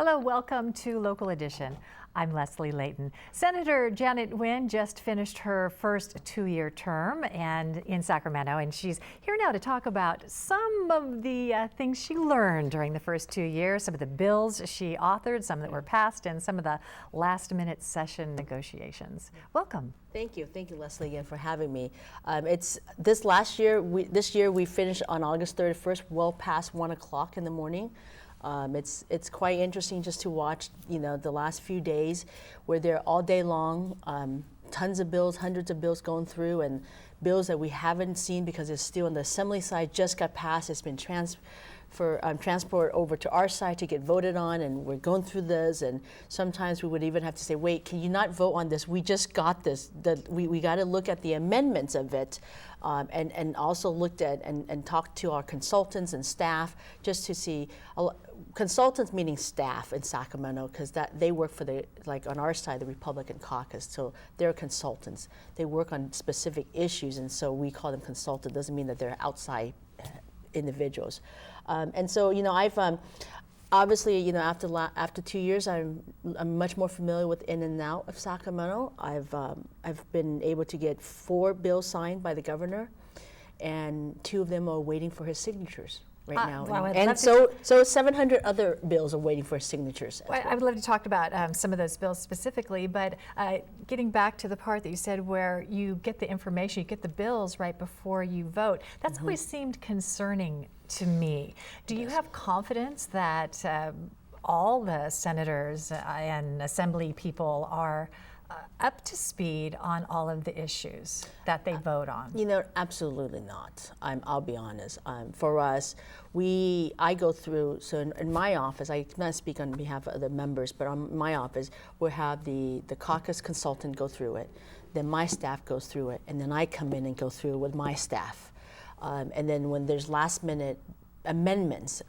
Hello, welcome to Local Edition. I'm Leslie Layton. Senator Janet Nguyen just finished her first two-year term in Sacramento, and she's here now to talk about some of the things she learned during the first 2 years, some of the bills she authored, some that were passed, and some of the last-minute session negotiations. Welcome. Thank you, Leslie, again for having me. It's this year we finished on August 31st, well past 1 o'clock in the morning. It's quite interesting just to watch, the last few days where they're all day long, tons of bills, hundreds of bills going through, and bills that we haven't seen because it's still on the assembly side just got passed. It's been transported over to our side to get voted on, and we're going through this, and sometimes we would even have to say, wait, can you not vote on this? We just got this. We got to look at the amendments of it, and also looked at and talked to our consultants and staff just to see, consultants meaning staff in Sacramento, because that they work for on our side, the Republican caucus, so they're consultants. They work on specific issues, and so we call them consultants. Doesn't mean that they're outside individuals. And so, I've obviously, after 2 years, I'm much more familiar with in and out of Sacramento. I've been able to get 4 bills signed by the governor, and 2 of them are waiting for his signatures right now. Well, and so 700 other bills are waiting for his signatures. Well, I would love to talk about some of those bills specifically, but getting back to the part that you said where you get the information, you get the bills right before you vote, that's always seemed concerning to me. Do you have confidence that all the senators and assembly people are up to speed on all of the issues that they vote on? Absolutely not. I'll be honest. For us, I go through, so in my office, I cannot speak on behalf of other members, but on my office, we'll have the caucus consultant go through it, then my staff goes through it, and then I come in and go through it with my staff. And then when there's last minute amendments,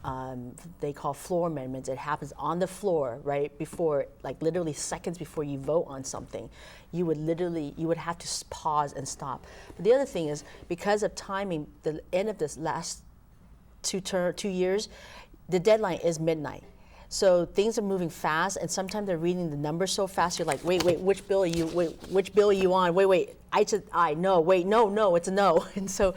they call floor amendments. It happens on the floor right before, like literally seconds before you vote on something. You would have to pause and stop. But the other thing is, because of timing, the end of this last 2 years, the deadline is midnight. So things are moving fast, and sometimes they're reading the numbers so fast. You're like, wait, which bill are you on? Wait, I said aye, no, wait, no, it's a no. And so.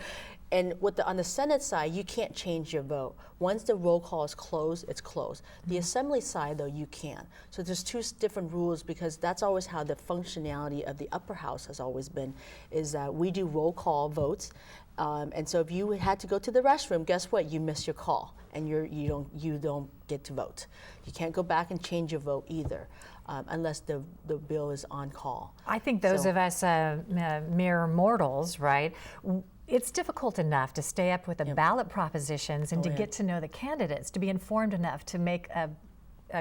And on the Senate side, you can't change your vote. Once the roll call is closed, it's closed. The Assembly side, though, you can. So there's 2 different rules, because that's always how the functionality of the upper house has always been, is that we do roll call votes. And so if you had to go to the restroom, guess what? You miss your call, and you don't get to vote. You can't go back and change your vote either, unless the bill is on call. I think those of us mere mortals, right? It's difficult enough to stay up with the ballot propositions and to get to know the candidates, to be informed enough to make a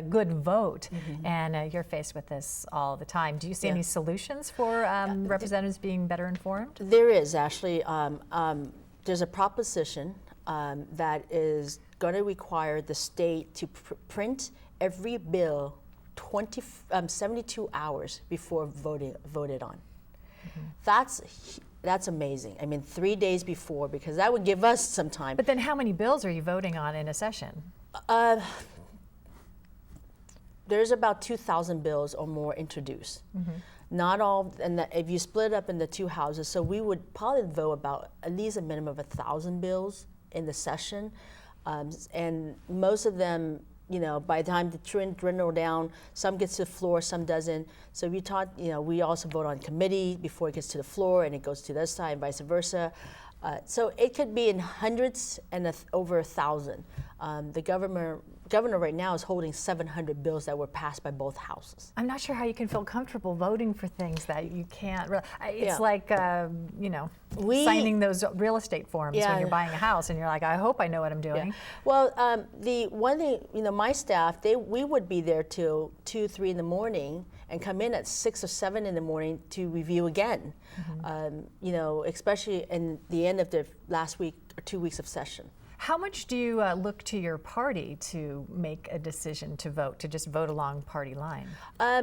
good vote. And you're faced with this all the time. Do you see any solutions for representatives being better informed? There is actually. There's a proposition that is going to require the state to print every bill 72 hours before voted on. That's amazing. I mean, 3 days before, because that would give us some time. But then how many bills are you voting on in a session? There's about 2,000 bills or more introduced. Not all, and if you split up into 2 houses, so we would probably vote about at least a minimum of 1,000 bills in the session. And most of them, by the time the trend dwindle down, some gets to the floor, some doesn't. So we also vote on committee before it gets to the floor, and it goes to the other side, and vice versa. So it could be in hundreds and over 1,000. The governor right now is holding 700 bills that were passed by both houses. I'm not sure how you can feel comfortable voting for things that you can't. It's like signing those real estate forms when you're buying a house, and you're like, I hope I know what I'm doing. Well, the one thing, my staff, we would be there till 2, 3 in the morning, and come in at 6 or 7 in the morning to review again. Especially in the end of the last week or 2 weeks of session. How much do you look to your party to make a decision to vote, to just vote along party line? I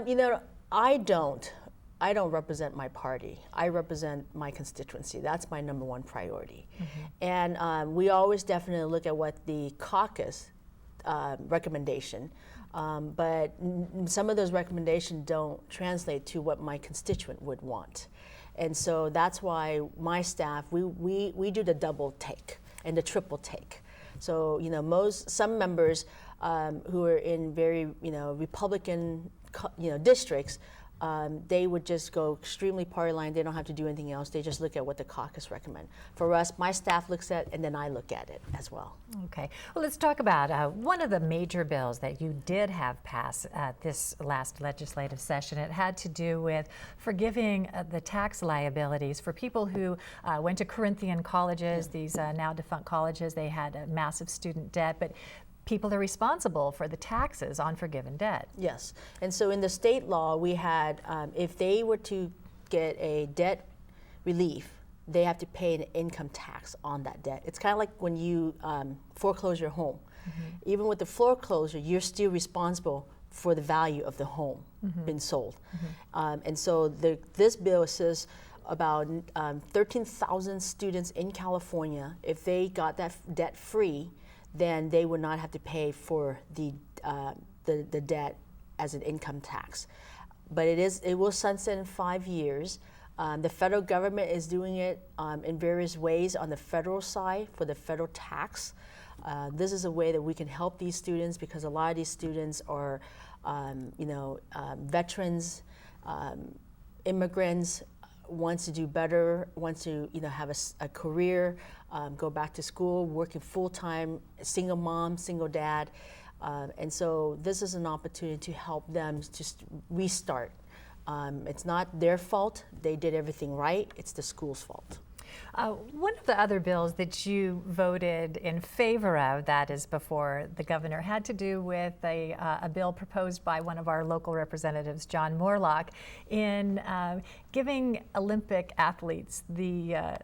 don't represent my party. I represent my constituency. That's my #1 priority. And we always definitely look at what the caucus recommendation But some of those recommendations don't translate to what my constituent would want. And so that's why my staff, we do the double take and the triple take. So, some members who are in very, Republican, districts, they would just go extremely party line. They don't have to do anything else. They just look at what the caucus recommend. For us, my staff looks at, and then I look at it as well. Okay. Well, let's talk about one of the major bills that you did have pass this last legislative session. It had to do with forgiving the tax liabilities for people who went to Corinthian colleges, these now defunct colleges. They had a massive student debt, but people are responsible for the taxes on forgiven debt. Yes, and so in the state law, we had, if they were to get a debt relief, they have to pay an income tax on that debt. It's kind of like when you foreclose your home. Even with the foreclosure, you're still responsible for the value of the home being sold. And so this bill says about 13,000 students in California, if they got that debt free, then they would not have to pay for the debt as an income tax. But it will sunset in 5 years. The federal government is doing it in various ways on the federal side for the federal tax. This is a way that we can help these students because a lot of these students are, veterans, immigrants, wants to do better, wants to have a career, go back to school, working full-time, single mom, single dad. And so this is an opportunity to help them just restart. It's not their fault. They did everything right. It's the school's fault. One of the other bills that you voted in favor of, that is before the governor, had to do with a bill proposed by one of our local representatives, John Moorlach, in giving Olympic athletes the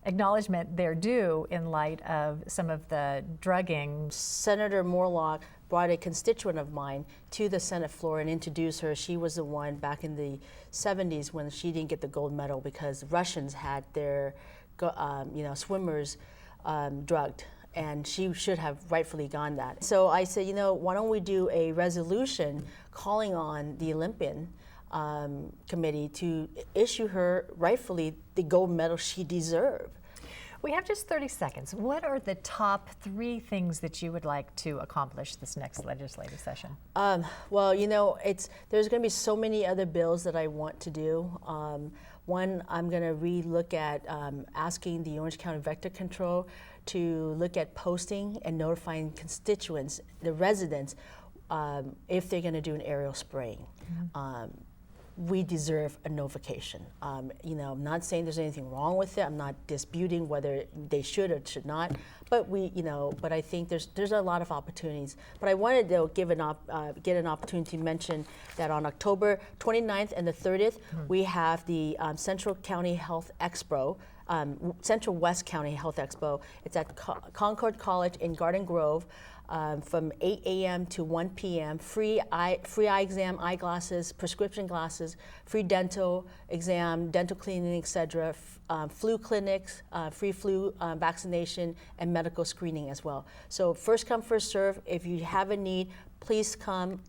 acknowledgement they're due in light of some of the drugging. Senator Moorlach brought a constituent of mine to the Senate floor and introduced her. She was the one back in the 70s when she didn't get the gold medal because Russians had their swimmers drugged, and she should have rightfully gone that. So I said, why don't we do a resolution calling on the Olympian committee to issue her rightfully the gold medal she deserved. We have just 30 seconds. What are the top 3 things that you would like to accomplish this next legislative session? Well, there's going to be so many other bills that I want to do. One, I'm going to re-look at asking the Orange County Vector Control to look at posting and notifying constituents, the residents, if they're going to do an aerial spraying. We deserve a notification. I'm not saying there's anything wrong with it. I'm not disputing whether they should or should not. But but I think there's a lot of opportunities. But I wanted to get an opportunity to mention that on October 29th and the 30th, we have the Central County Health Expo. Central West County Health Expo. It's at Concord College in Garden Grove. From 8 a.m. to 1 p.m. Free eye exam, eyeglasses, prescription glasses, free dental exam, dental cleaning, etc. Flu clinics, free flu vaccination, and medical screening as well. So first come, first serve. If you have a need, please come.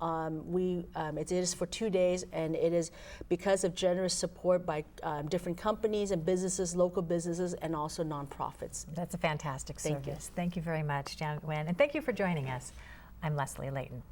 It is for 2 days, and it is because of generous support by different companies and businesses, local businesses, and also nonprofits. That's a fantastic service. Thank you very much, Janet Nguyen, and thank you for joining us. I'm Leslie Layton.